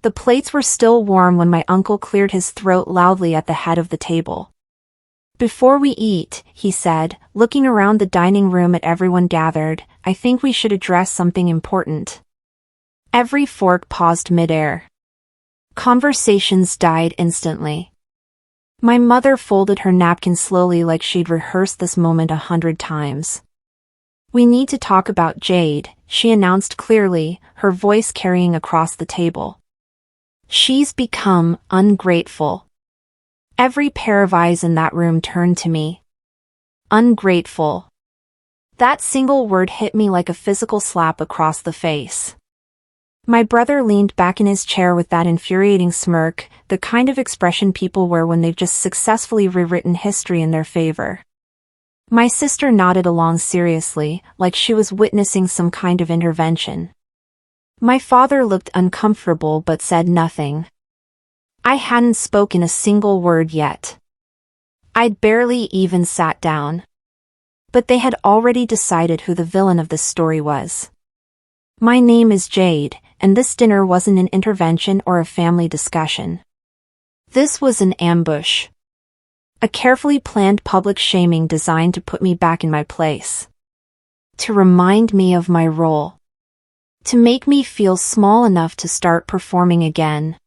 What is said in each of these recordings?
The plates were still warm when my uncle cleared his throat loudly at the head of the table. "Before we eat," he said, looking around the dining room at everyone gathered, "I think we should address something important." Every fork paused midair. Conversations died instantly. My mother folded her napkin slowly like she'd rehearsed this moment 100 times. "We need to talk about Jade," she announced clearly, her voice carrying across the table. "She's become ungrateful." Every pair of eyes in that room turned to me. Ungrateful. That single word hit me like a physical slap across the face. My brother leaned back in his chair with that infuriating smirk, the kind of expression people wear when they've just successfully rewritten history in their favor. My sister nodded along seriously, like she was witnessing some kind of intervention. My father looked uncomfortable but said nothing. I hadn't spoken a single word yet. I'd barely even sat down. But they had already decided who the villain of this story was. My name is Jade, and this dinner wasn't an intervention or a family discussion. This was an ambush. A carefully planned public shaming designed to put me back in my place. To remind me of my role. To make me feel small enough to start performing again.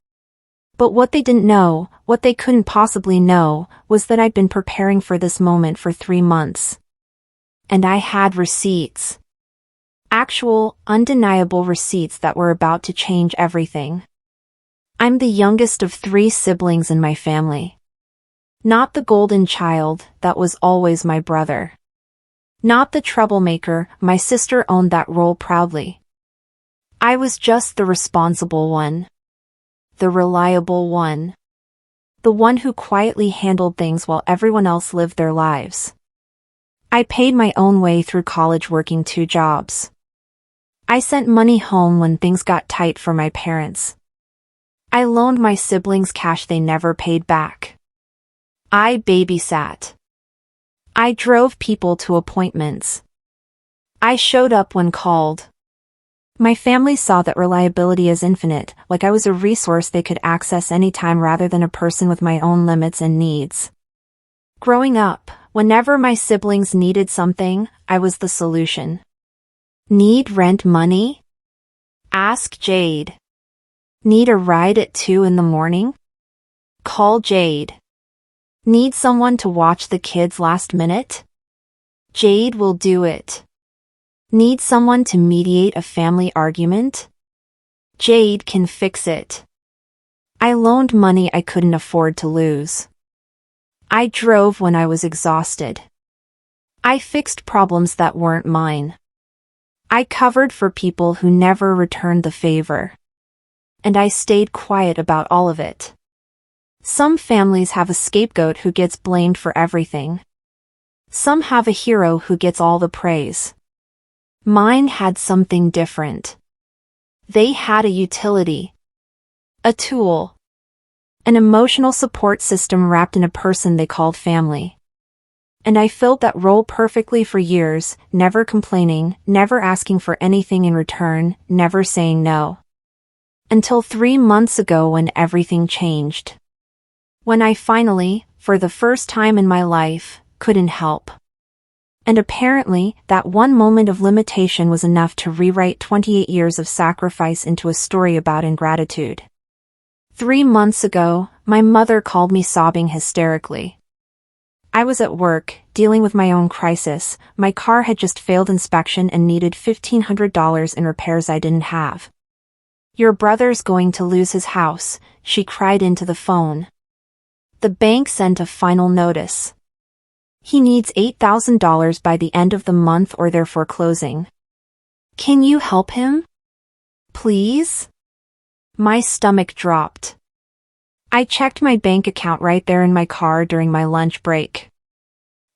But what they didn't know, what they couldn't possibly know, was that I'd been preparing for this moment for 3 months. And I had receipts. Actual, undeniable receipts that were about to change everything. I'm the youngest of 3 siblings in my family. Not the golden child, that was always my brother. Not the troublemaker, my sister owned that role proudly. I was just the responsible one. The reliable one. The one who quietly handled things while everyone else lived their lives. I paid my own way through college working 2 jobs. I sent money home when things got tight for my parents. I loaned my siblings cash they never paid back. I babysat. I drove people to appointments. I showed up when called. My family saw that reliability is infinite, like I was a resource they could access anytime rather than a person with my own limits and needs. Growing up, whenever my siblings needed something, I was the solution. Need rent money? Ask Jade. Need a ride at 2 in the morning? Call Jade. Need someone to watch the kids last minute? Jade will do it. Need someone to mediate a family argument? Jade can fix it. I loaned money I couldn't afford to lose. I drove when I was exhausted. I fixed problems that weren't mine. I covered for people who never returned the favor. And I stayed quiet about all of it. Some families have a scapegoat who gets blamed for everything. Some have a hero who gets all the praise. Mine had something different. They had a utility. A tool. An emotional support system wrapped in a person they called family. And I filled that role perfectly for years, never complaining, never asking for anything in return, never saying no. Until 3 months ago when everything changed. When I finally, for the first time in my life, couldn't help. And apparently, that one moment of limitation was enough to rewrite 28 years of sacrifice into a story about ingratitude. 3 months ago, my mother called me sobbing hysterically. I was at work, dealing with my own crisis. My car had just failed inspection and needed $1,500 in repairs I didn't have. "Your brother's going to lose his house," she cried into the phone. The bank sent a final notice. He needs $8,000 by the end of the month or they're foreclosing. Can you help him? Please? My stomach dropped. I checked my bank account right there in my car during my lunch break.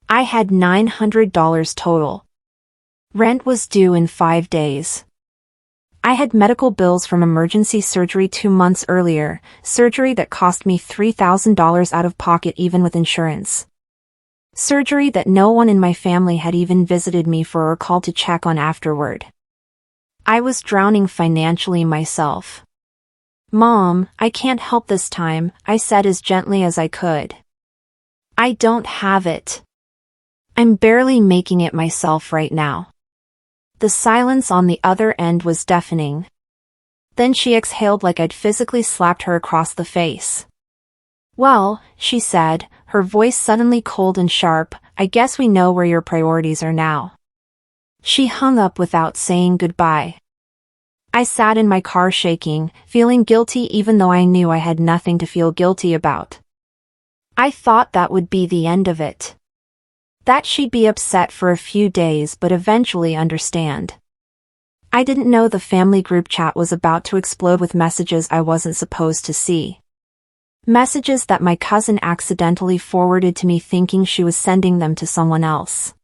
I had $900 total. Rent was due in 5 days. I had medical bills from emergency surgery 2 months earlier, surgery that cost me $3,000 out of pocket even with insurance. Surgery that no one in my family had even visited me for or called to check on afterward. I was drowning financially myself. Mom, I can't help this time, I said as gently as I could. I don't have it. I'm barely making it myself right now. The silence on the other end was deafening. Then she exhaled like I'd physically slapped her across the face. Well, she said, her voice suddenly cold and sharp, I guess we know where your priorities are now. She hung up without saying goodbye. I sat in my car shaking, feeling guilty even though I knew I had nothing to feel guilty about. I thought that would be the end of it. That she'd be upset for a few days but eventually understand. I didn't know the family group chat was about to explode with messages I wasn't supposed to see. Messages that my cousin accidentally forwarded to me thinking she was sending them to someone else.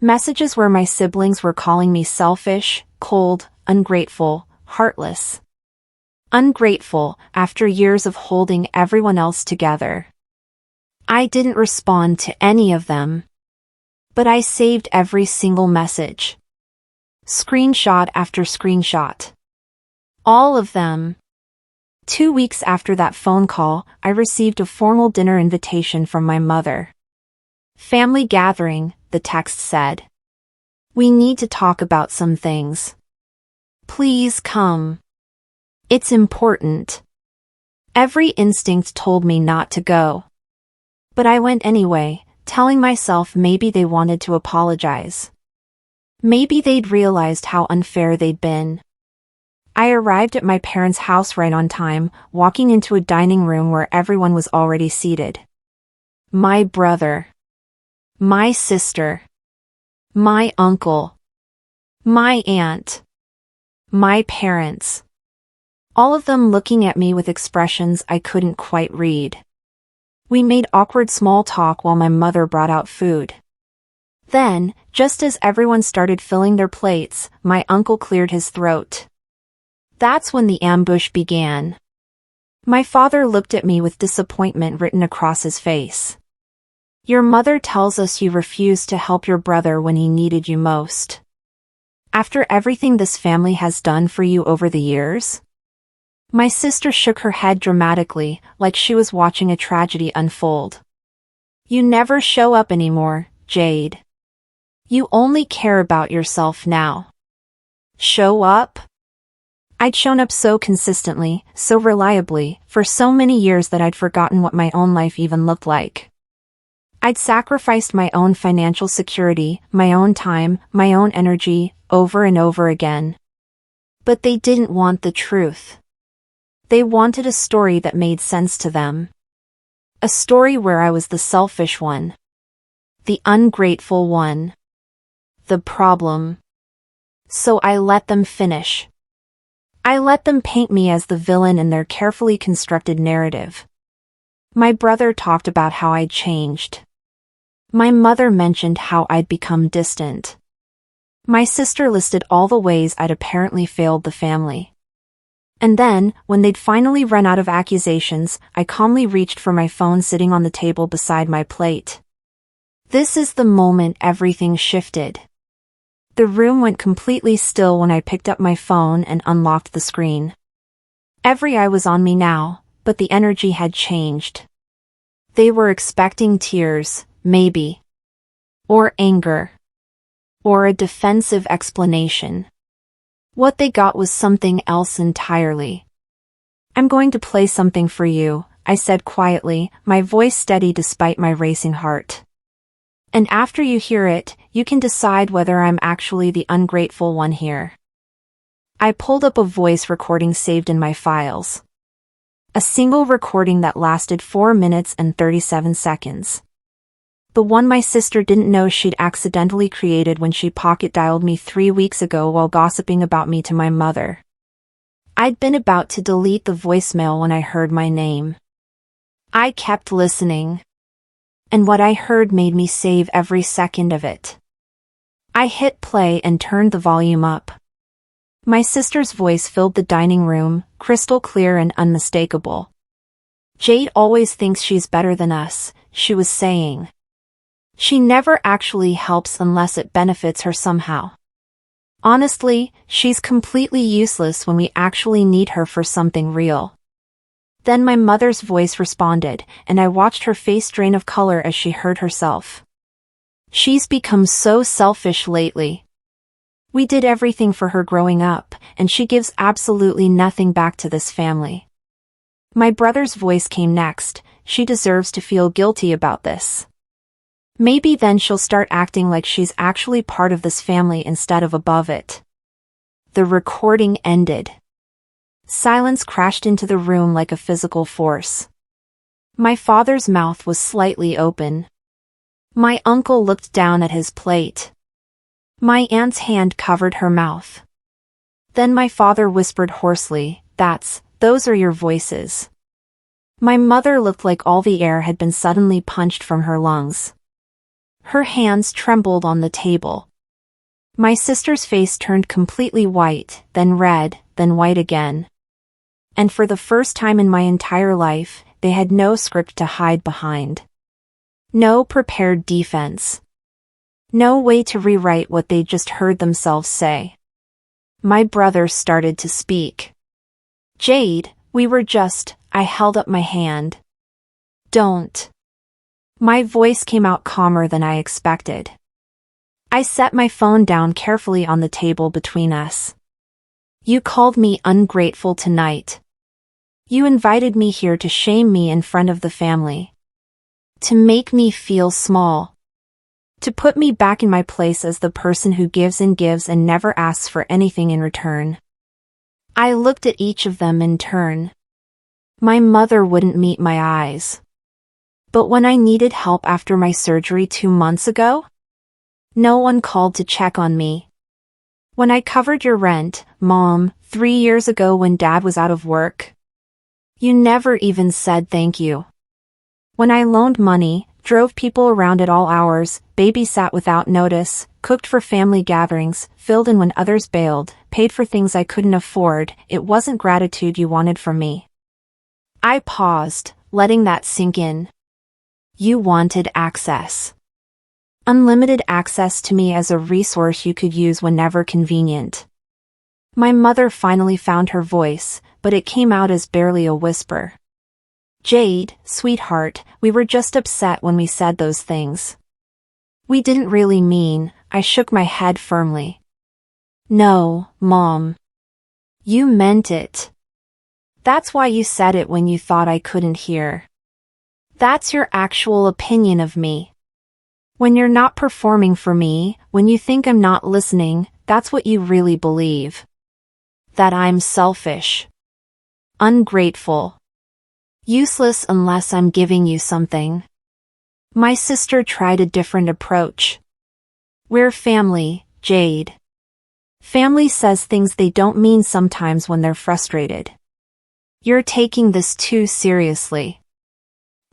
Messages where my siblings were calling me selfish, cold, ungrateful, heartless. Ungrateful, after years of holding everyone else together. I didn't respond to any of them. But I saved every single message. Screenshot after screenshot. All of them. 2 weeks after that phone call, I received a formal dinner invitation from my mother. Family gathering, the text said. We need to talk about some things. Please come. It's important. Every instinct told me not to go. But I went anyway, telling myself maybe they wanted to apologize. Maybe they'd realized how unfair they'd been. I arrived at my parents' house right on time, walking into a dining room where everyone was already seated. My brother. My sister. My uncle. My aunt. My parents. All of them looking at me with expressions I couldn't quite read. We made awkward small talk while my mother brought out food. Then, just as everyone started filling their plates, my uncle cleared his throat. That's when the ambush began. My father looked at me with disappointment written across his face. Your mother tells us you refused to help your brother when he needed you most. After everything this family has done for you over the years? My sister shook her head dramatically, like she was watching a tragedy unfold. You never show up anymore, Jade. You only care about yourself now. Show up? I'd shown up so consistently, so reliably, for so many years that I'd forgotten what my own life even looked like. I'd sacrificed my own financial security, my own time, my own energy, over and over again. But they didn't want the truth. They wanted a story that made sense to them. A story where I was the selfish one. The ungrateful one. The problem. So I let them finish. I let them paint me as the villain in their carefully constructed narrative. My brother talked about how I'd changed. My mother mentioned how I'd become distant. My sister listed all the ways I'd apparently failed the family. And then, when they'd finally run out of accusations, I calmly reached for my phone sitting on the table beside my plate. This is the moment everything shifted. The room went completely still when I picked up my phone and unlocked the screen. Every eye was on me now, but the energy had changed. They were expecting tears, maybe. Or anger. Or a defensive explanation. What they got was something else entirely. I'm going to play something for you, I said quietly, my voice steady despite my racing heart. And after you hear it, you can decide whether I'm actually the ungrateful one here. I pulled up a voice recording saved in my files. A single recording that lasted 4 minutes and 37 seconds. The one my sister didn't know she'd accidentally created when she pocket-dialed me 3 weeks ago while gossiping about me to my mother. I'd been about to delete the voicemail when I heard my name. I kept listening. And what I heard made me save every second of it. I hit play and turned the volume up. My sister's voice filled the dining room, crystal clear and unmistakable. Jade always thinks she's better than us, she was saying. She never actually helps unless it benefits her somehow. Honestly, she's completely useless when we actually need her for something real. Then my mother's voice responded, and I watched her face drain of color as she heard herself. She's become so selfish lately. We did everything for her growing up, and she gives absolutely nothing back to this family. My brother's voice came next. She deserves to feel guilty about this. Maybe then she'll start acting like she's actually part of this family instead of above it. The recording ended. Silence crashed into the room like a physical force. My father's mouth was slightly open. My uncle looked down at his plate. My aunt's hand covered her mouth. Then my father whispered hoarsely, "Those are your voices." My mother looked like all the air had been suddenly punched from her lungs. Her hands trembled on the table. My sister's face turned completely white, then red, then white again. And for the first time in my entire life, they had no script to hide behind. No prepared defense. No way to rewrite what they'd just heard themselves say. My brother started to speak. "Jade, I held up my hand. "Don't." My voice came out calmer than I expected. I set my phone down carefully on the table between us. "You called me ungrateful tonight. You invited me here to shame me in front of the family. To make me feel small. To put me back in my place as the person who gives and never asks for anything in return." I looked at each of them in turn. My mother wouldn't meet my eyes. But when I needed help after my surgery 2 months ago? No one called to check on me. When I covered your rent, Mom, 3 years ago when Dad was out of work? You never even said thank you. When I loaned money, drove people around at all hours, babysat without notice, cooked for family gatherings, filled in when others bailed, paid for things I couldn't afford, it wasn't gratitude you wanted from me. I paused, letting that sink in. You wanted access. Unlimited access to me as a resource you could use whenever convenient. My mother finally found her voice, but it came out as barely a whisper. "Jade, sweetheart, we were just upset when we said those things. We didn't really mean," I shook my head firmly. "No, Mom. You meant it. That's why you said it when you thought I couldn't hear. That's your actual opinion of me. When you're not performing for me, when you think I'm not listening, that's what you really believe. That I'm selfish. Ungrateful. Useless unless I'm giving you something." My sister tried a different approach. "We're family, Jade. Family says things they don't mean sometimes when they're frustrated. You're taking this too seriously."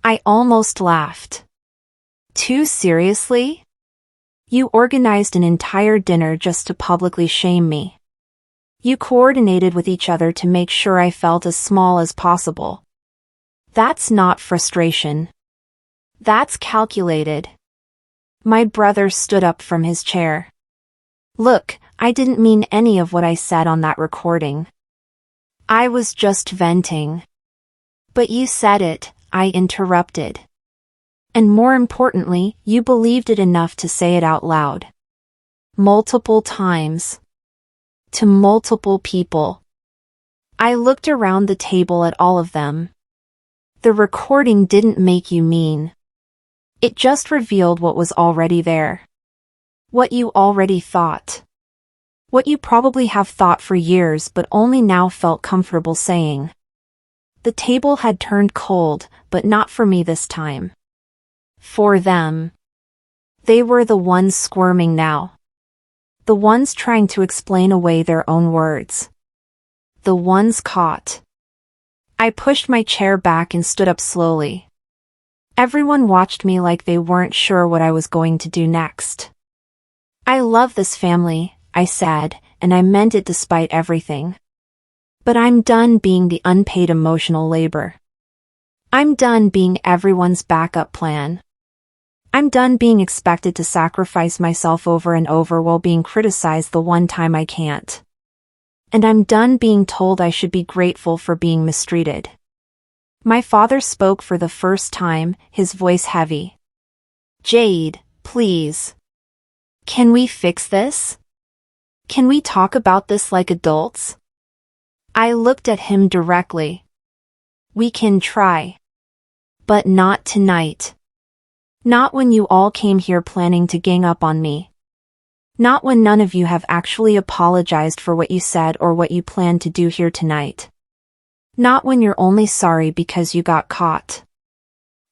I almost laughed. Too seriously? You organized an entire dinner just to publicly shame me. You coordinated with each other to make sure I felt as small as possible. That's not frustration. That's calculated. My brother stood up from his chair. "Look, I didn't mean any of what I said on that recording. I was just venting." "But you said it," I interrupted. "And more importantly, you believed it enough to say it out loud. Multiple times. To multiple people." I looked around the table at all of them. The recording didn't make you mean. It just revealed what was already there. What you already thought. What you probably have thought for years but only now felt comfortable saying. The table had turned cold, but not for me this time. For them. They were the ones squirming now. The ones trying to explain away their own words. The ones caught. I pushed my chair back and stood up slowly. Everyone watched me like they weren't sure what I was going to do next. "I love this family," I said, and I meant it despite everything. "But I'm done being the unpaid emotional labor. I'm done being everyone's backup plan. I'm done being expected to sacrifice myself over and over while being criticized the one time I can't. And I'm done being told I should be grateful for being mistreated. My father spoke for the first time, his voice heavy. Jade, please. Can we fix this? Can we talk about this like adults? I looked at him directly. We can try. But not tonight. Not when you all came here planning to gang up on me. Not when none of you have actually apologized for what you said or what you plan to do here tonight. Not when you're only sorry because you got caught.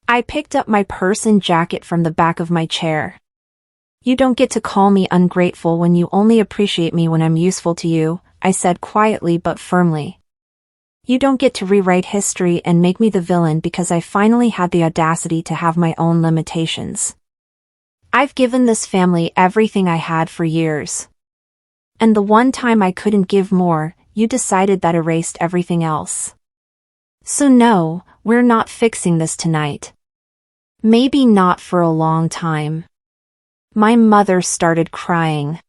I picked up my purse and jacket from the back of my chair. You don't get to call me ungrateful when you only appreciate me when I'm useful to you, I said quietly but firmly. You don't get to rewrite history and make me the villain because I finally had the audacity to have my own limitations. I've given this family everything I had for years. And the one time I couldn't give more, you decided that erased everything else. So no, we're not fixing this tonight. Maybe not for a long time. My mother started crying.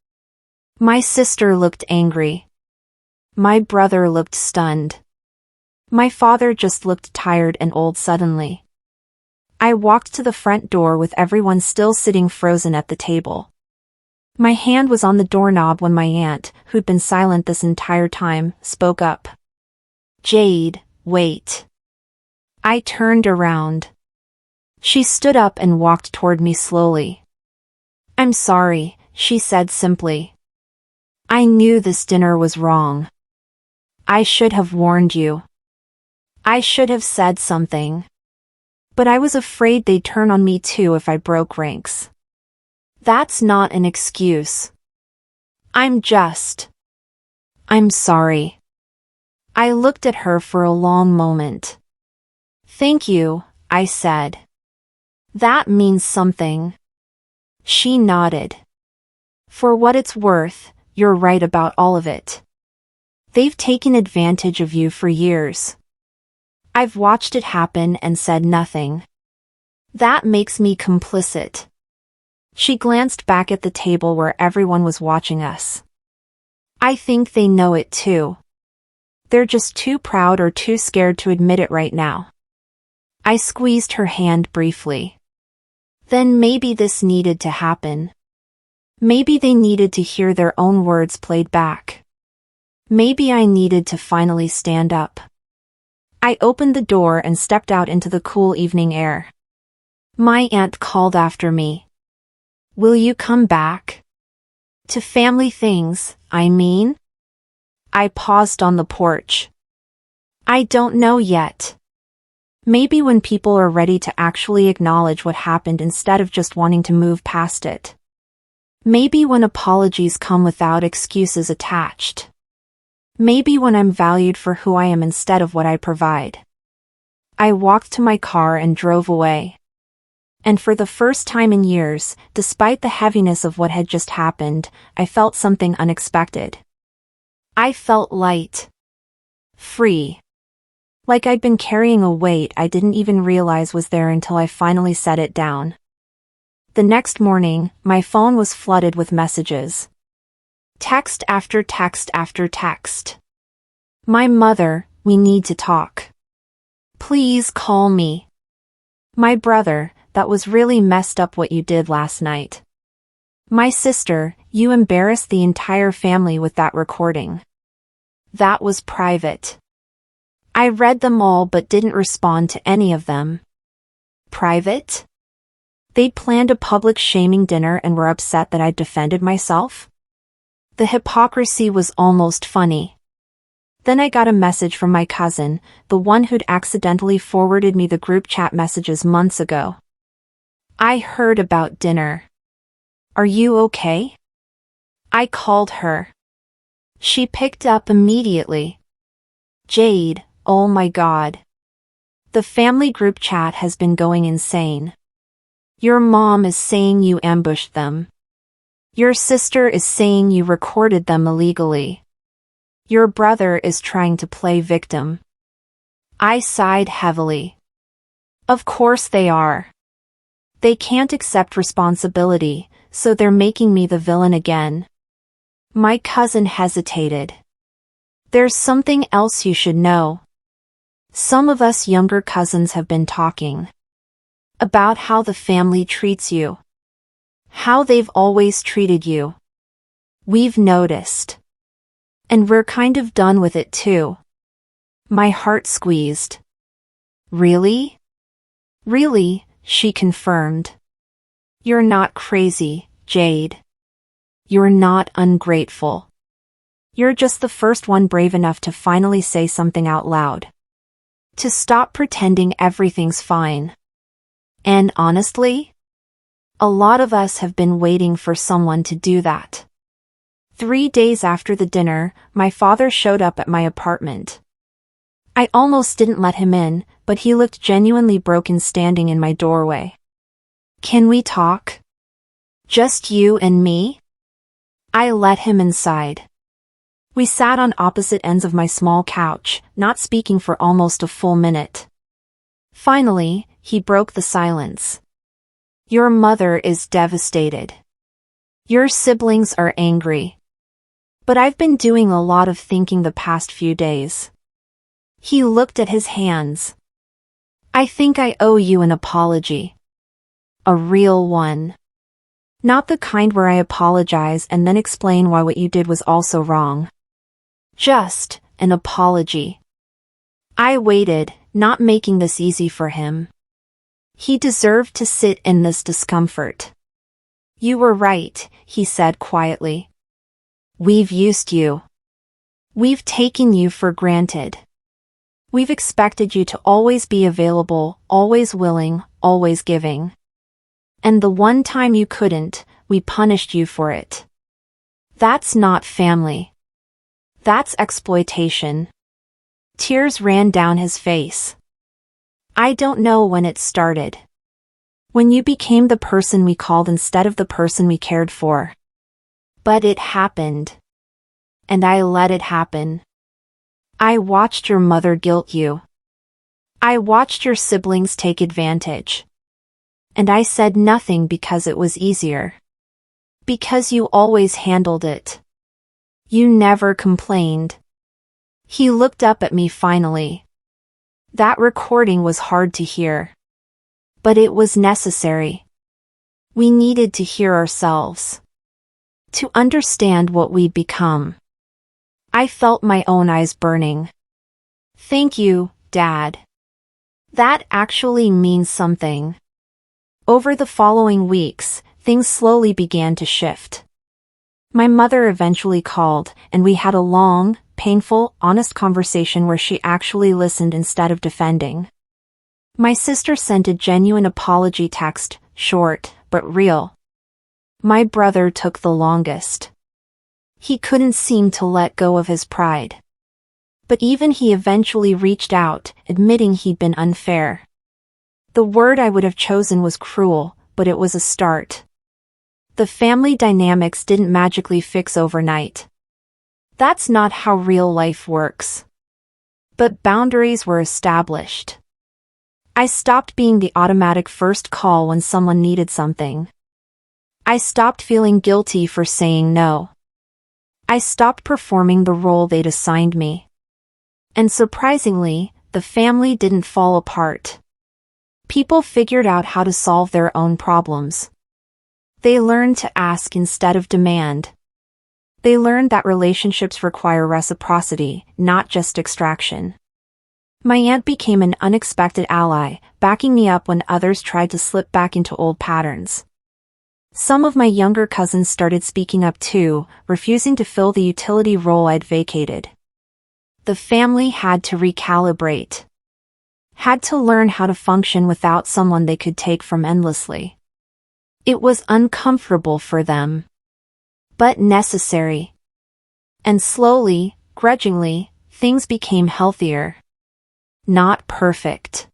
My sister looked angry. My brother looked stunned. My father just looked tired and old suddenly. I walked to the front door with everyone still sitting frozen at the table. My hand was on the doorknob when my aunt, who'd been silent this entire time, spoke up. Jade, wait. I turned around. She stood up and walked toward me slowly. I'm sorry, she said simply. I knew this dinner was wrong. I should have warned you. I should have said something. But I was afraid they'd turn on me too if I broke ranks. That's not an excuse. I'm sorry. I looked at her for a long moment. Thank you, I said. That means something. She nodded. For what it's worth, you're right about all of it. They've taken advantage of you for years. I've watched it happen and said nothing. That makes me complicit. She glanced back at the table where everyone was watching us. I think they know it too. They're just too proud or too scared to admit it right now. I squeezed her hand briefly. Then maybe this needed to happen. Maybe they needed to hear their own words played back. Maybe I needed to finally stand up. I opened the door and stepped out into the cool evening air. My aunt called after me. Will you come back? To family things, I mean? I paused on the porch. I don't know yet. Maybe when people are ready to actually acknowledge what happened instead of just wanting to move past it. Maybe when apologies come without excuses attached. Maybe when I'm valued for who I am instead of what I provide. I walked to my car and drove away. And for the first time in years, despite the heaviness of what had just happened, I felt something unexpected. I felt light. Free. Like I'd been carrying a weight I didn't even realize was there until I finally set it down. The next morning, my phone was flooded with messages. Text after text after text. My mother, we need to talk. Please call me. My brother, that was really messed up what you did last night. My sister, you embarrassed the entire family with that recording. That was private. I read them all but didn't respond to any of them. Private? They'd planned a public shaming dinner and were upset that I'd defended myself? The hypocrisy was almost funny. Then I got a message from my cousin, the one who'd accidentally forwarded me the group chat messages months ago. I heard about dinner. Are you okay? I called her. She picked up immediately. Jade, oh my God. The family group chat has been going insane. Your mom is saying you ambushed them. Your sister is saying you recorded them illegally. Your brother is trying to play victim. I sighed heavily. Of course they are. They can't accept responsibility, so they're making me the villain again. My cousin hesitated. There's something else you should know. Some of us younger cousins have been talking about how the family treats you. How they've always treated you. We've noticed. And we're kind of done with it too. My heart squeezed. Really? Really, she confirmed. You're not crazy, Jade. You're not ungrateful. You're just the first one brave enough to finally say something out loud. To stop pretending everything's fine. And honestly, a lot of us have been waiting for someone to do that. 3 days after the dinner, my father showed up at my apartment. I almost didn't let him in, but he looked genuinely broken standing in my doorway. Can we talk? Just you and me? I let him inside. We sat on opposite ends of my small couch, not speaking for almost a full minute. Finally, he broke the silence. Your mother is devastated. Your siblings are angry. But I've been doing a lot of thinking the past few days. He looked at his hands. I think I owe you an apology. A real one. Not the kind where I apologize and then explain why what you did was also wrong. Just an apology. I waited, not making this easy for him. He deserved to sit in this discomfort. You were right, he said quietly. We've used you. We've taken you for granted. We've expected you to always be available, always willing, always giving. And the one time you couldn't, we punished you for it. That's not family. That's exploitation. Tears ran down his face. I don't know when it started. When you became the person we called instead of the person we cared for. But it happened. And I let it happen. I watched your mother guilt you. I watched your siblings take advantage. And I said nothing because it was easier. Because you always handled it. You never complained. He looked up at me finally. That recording was hard to hear. But it was necessary. We needed to hear ourselves. To understand what we'd become. I felt my own eyes burning. Thank you, Dad. That actually means something. Over the following weeks, things slowly began to shift. My mother eventually called, and we had a long, painful, honest conversation where she actually listened instead of defending. My sister sent a genuine apology text, short, but real. My brother took the longest. He couldn't seem to let go of his pride. But even he eventually reached out, admitting he'd been unfair. The word I would have chosen was cruel, but it was a start. The family dynamics didn't magically fix overnight. That's not how real life works. But boundaries were established. I stopped being the automatic first call when someone needed something. I stopped feeling guilty for saying no. I stopped performing the role they'd assigned me. And surprisingly, the family didn't fall apart. People figured out how to solve their own problems. They learned to ask instead of demand. They learned that relationships require reciprocity, not just extraction. My aunt became an unexpected ally, backing me up when others tried to slip back into old patterns. Some of my younger cousins started speaking up too, refusing to fill the utility role I'd vacated. The family had to recalibrate. Had to learn how to function without someone they could take from endlessly. It was uncomfortable for them. But necessary. And slowly, grudgingly, things became healthier. Not perfect.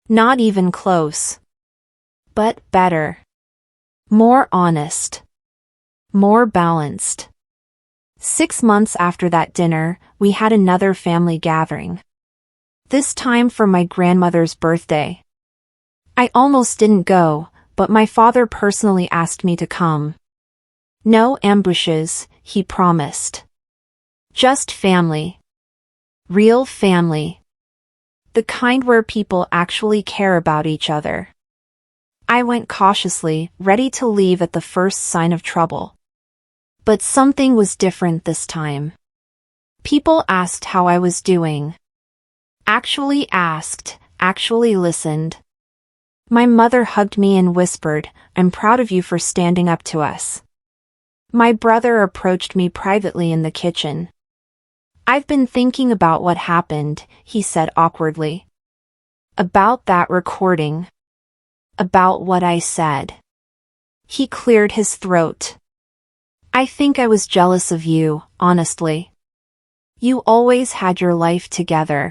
Not even close. But better. More honest. More balanced. 6 months after that dinner, we had another family gathering. This time for my grandmother's birthday. I almost didn't go, but my father personally asked me to come. No ambushes, he promised. Just family. Real family. The kind where people actually care about each other. I went cautiously, ready to leave at the first sign of trouble. But something was different this time. People asked how I was doing. Actually asked, actually listened. My mother hugged me and whispered, "I'm proud of you for standing up to us." My brother approached me privately in the kitchen. "I've been thinking about what happened," he said awkwardly. "About that recording. About what I said." He cleared his throat. "I think I was jealous of you, honestly. You always had your life together.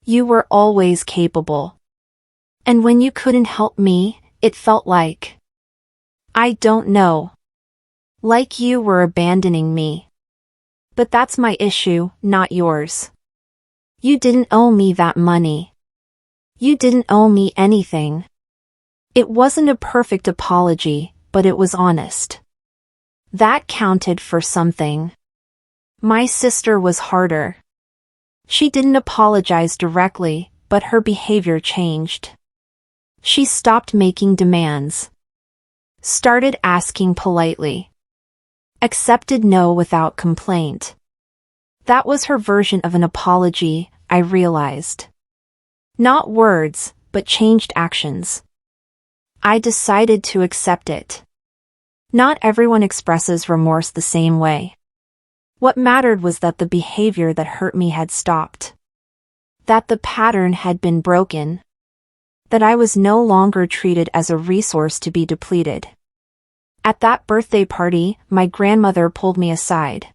You were always capable. And when you couldn't help me, it felt like, I don't know, like you were abandoning me. But that's my issue, not yours. You didn't owe me that money. You didn't owe me anything. It wasn't a perfect apology, but it was honest. That counted for something. My sister was harder. She didn't apologize directly, but her behavior changed. She stopped making demands. Started asking politely. Accepted no without complaint. That was her version of an apology, I realized. Not words, but changed actions. I decided to accept it. Not everyone expresses remorse the same way. What mattered was that the behavior that hurt me had stopped. That the pattern had been broken. That I was no longer treated as a resource to be depleted. At that birthday party, my grandmother pulled me aside.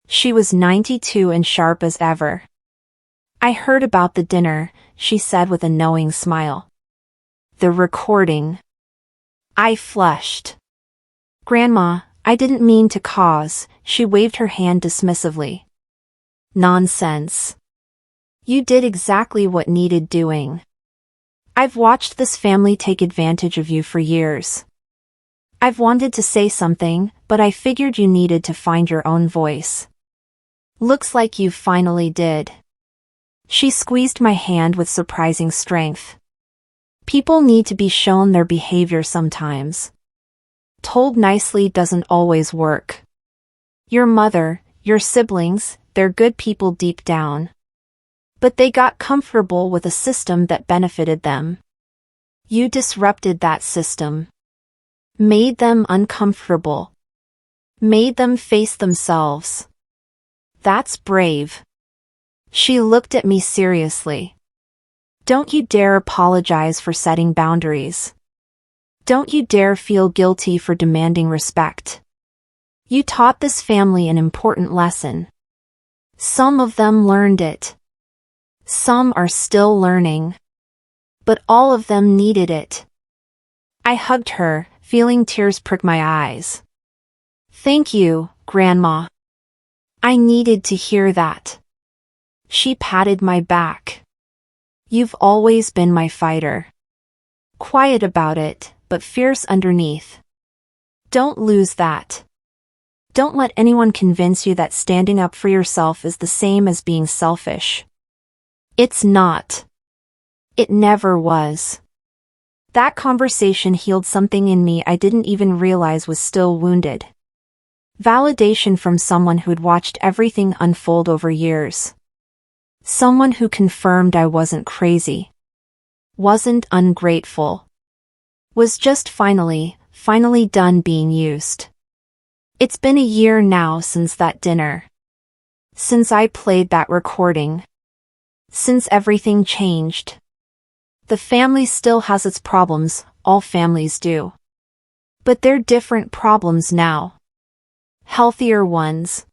She was 92 and sharp as ever. "I heard about the dinner," she said with a knowing smile. "The recording." I flushed. "Grandma, I didn't mean to cause," she waved her hand dismissively. "Nonsense. You did exactly what needed doing. I've watched this family take advantage of you for years. I've wanted to say something, but I figured you needed to find your own voice. Looks like you finally did." She squeezed my hand with surprising strength. People need to be shown their behavior sometimes. Told nicely doesn't always work. Your mother, your siblings, they're good people deep down. But they got comfortable with a system that benefited them. You disrupted that system. Made them uncomfortable. Made them face themselves. That's brave. She looked at me seriously. Don't you dare apologize for setting boundaries. Don't you dare feel guilty for demanding respect. You taught this family an important lesson. Some of them learned it. Some are still learning. But all of them needed it. I hugged her, feeling tears prick my eyes. "Thank you, Grandma. I needed to hear that." She patted my back. "You've always been my fighter. Quiet about it, but fierce underneath. Don't lose that. Don't let anyone convince you that standing up for yourself is the same as being selfish. It's not. It never was." That conversation healed something in me I didn't even realize was still wounded. Validation from someone who'd watched everything unfold over years. Someone who confirmed I wasn't crazy. Wasn't ungrateful. Was just finally done being used. It's been a year now since that dinner. Since I played that recording. Since everything changed. The family still has its problems, all families do. But they're different problems now. Healthier ones.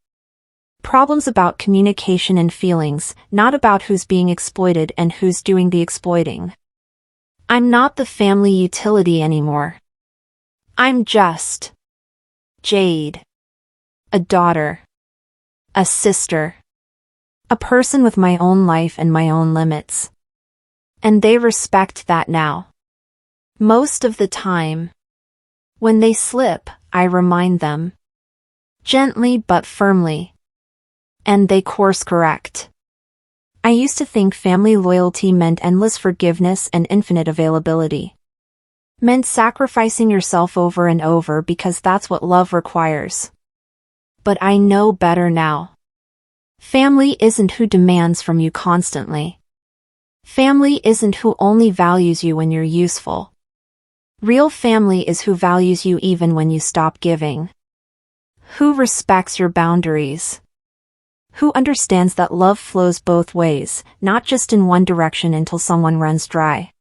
Problems about communication and feelings, not about who's being exploited and who's doing the exploiting. I'm not the family utility anymore. I'm just Jade. A daughter. A sister. A person with my own life and my own limits. And they respect that now. Most of the time. When they slip, I remind them. Gently but firmly. And they course correct. I used to think family loyalty meant endless forgiveness and infinite availability. Meant sacrificing yourself over and over because that's what love requires. But I know better now. Family isn't who demands from you constantly. Family isn't who only values you when you're useful. Real family is who values you even when you stop giving. Who respects your boundaries. Who understands that love flows both ways, not just in one direction until someone runs dry.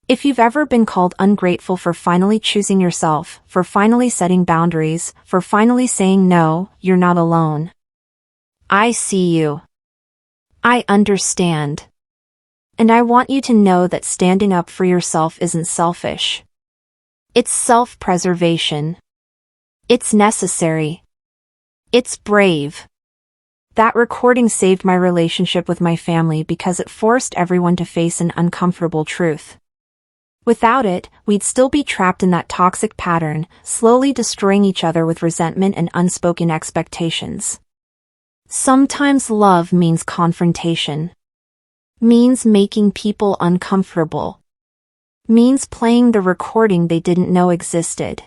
If you've ever been called ungrateful for finally choosing yourself, for finally setting boundaries, for finally saying no, you're not alone. I see you. I understand. And I want you to know that standing up for yourself isn't selfish. It's self-preservation. It's necessary. It's brave. That recording saved my relationship with my family because it forced everyone to face an uncomfortable truth. Without it, we'd still be trapped in that toxic pattern, slowly destroying each other with resentment and unspoken expectations. Sometimes love means confrontation. Means making people uncomfortable. Means playing the recording they didn't know existed.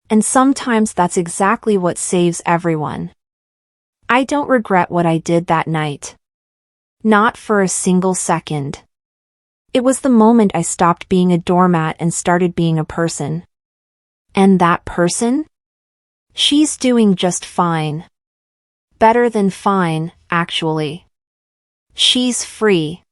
And sometimes that's exactly what saves everyone. I don't regret what I did that night. Not for a single second. It was the moment I stopped being a doormat and started being a person. And that person? She's doing just fine. Better than fine, actually. She's free.